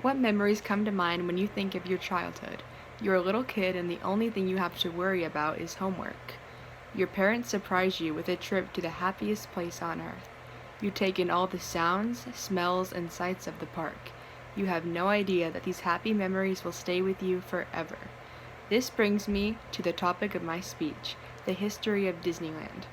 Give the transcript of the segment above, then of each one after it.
What memories come to mind when you think of your childhood? You're a little kid and the only thing you have to worry about is homework. Your parents surprise you with a trip to the happiest place on earth. You take in all the sounds, smells, and sights of the park. You have no idea that these happy memories will stay with you forever. This brings me to the topic of my speech, the history of Disneyland.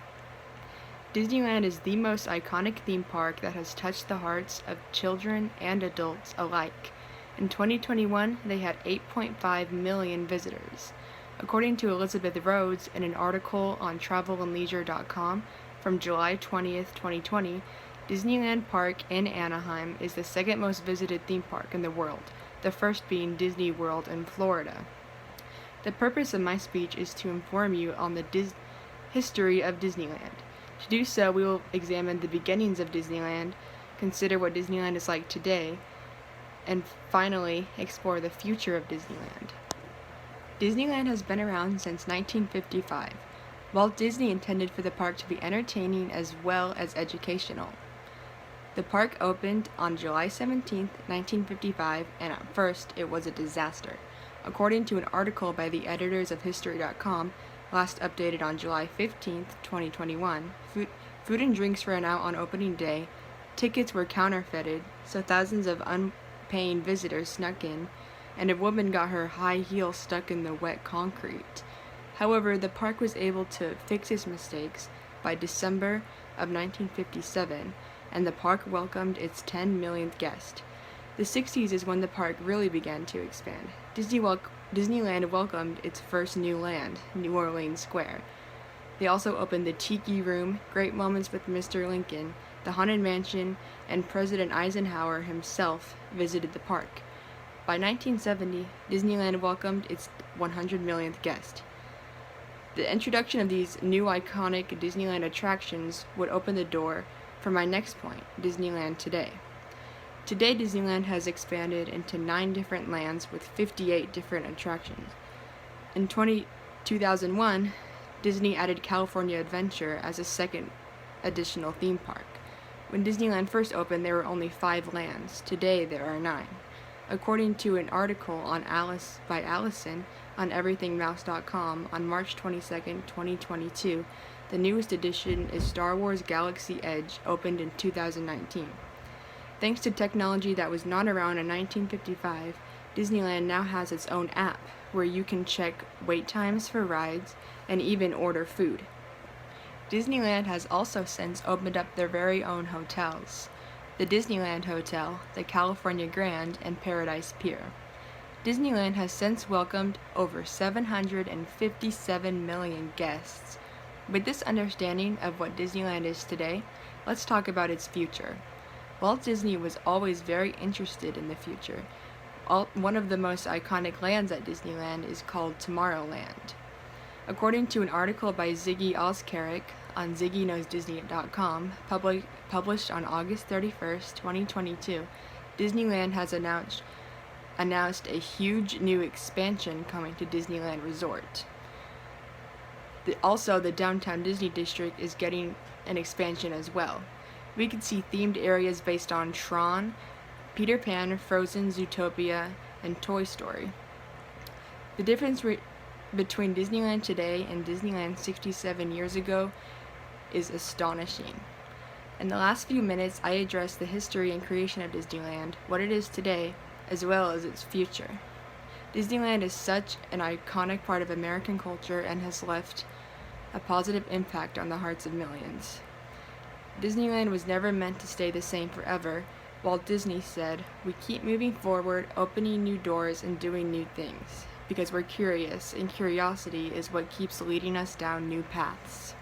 Disneyland is the most iconic theme park that has touched the hearts of children and adults alike. In 2021, they had 8.5 million visitors. According to Elizabeth Rhodes in an article on travelandleisure.com from July 20th, 2020, Disneyland Park in Anaheim is the second most visited theme park in the world, the first being Disney World in Florida. The purpose of my speech is to inform you on the history of Disneyland. To do so, we will examine the beginnings of Disneyland, consider what Disneyland is like today, and finally, explore the future of Disneyland. Disneyland has been around since 1955. Walt Disney intended for the park to be entertaining as well as educational. The park opened on July 17, 1955, and at first it was a disaster. According to an article by the editors of History.com, last updated on July 15, 2021, food and drinks ran out on opening day, tickets were counterfeited, so thousands of unpaying visitors snuck in, and a woman got her high heel stuck in the wet concrete. However, the park was able to fix its mistakes by December of 1957, and the park welcomed its 10 millionth guest. The 60s is when the park really began to expand. Disneyland welcomed its first new land, New Orleans Square. They also opened the Tiki Room, Great Moments with Mr. Lincoln, the Haunted Mansion, and President Eisenhower himself visited the park. By 1970, Disneyland welcomed its 100 millionth guest. The introduction of these new iconic Disneyland attractions would open the door for my next point, Disneyland today. Today, Disneyland has expanded into 9 different lands with 58 different attractions. In 2001, Disney added California Adventure as a second additional theme park. When Disneyland first opened, there were only 5 lands. Today, there are 9. According to an article by Allison on everythingmouse.com on March 22, 2022, the newest addition is Star Wars Galaxy Edge, opened in 2019. Thanks to technology that was not around in 1955, Disneyland now has its own app where you can check wait times for rides and even order food. Disneyland has also since opened up their very own hotels, the Disneyland Hotel, the California Grand, and Paradise Pier. Disneyland has since welcomed over 757 million guests. With this understanding of what Disneyland is today, let's talk about its future. Walt Disney was always very interested in the future. One of the most iconic lands at Disneyland is called Tomorrowland. According to an article by Ziggy Oskaric on ZiggyKnowsDisney.com, published on August 31st, 2022, Disneyland has announced a huge new expansion coming to Disneyland Resort. Also, the downtown Disney District is getting an expansion as well. We could see themed areas based on Tron, Peter Pan, Frozen, Zootopia, and Toy Story. The difference between Disneyland today and Disneyland 67 years ago is astonishing. In the last few minutes, I addressed the history and creation of Disneyland, what it is today, as well as its future. Disneyland is such an iconic part of American culture and has left a positive impact on the hearts of millions. Disneyland was never meant to stay the same forever. Walt Disney said, "We keep moving forward, opening new doors and doing new things, because we're curious, and curiosity is what keeps leading us down new paths."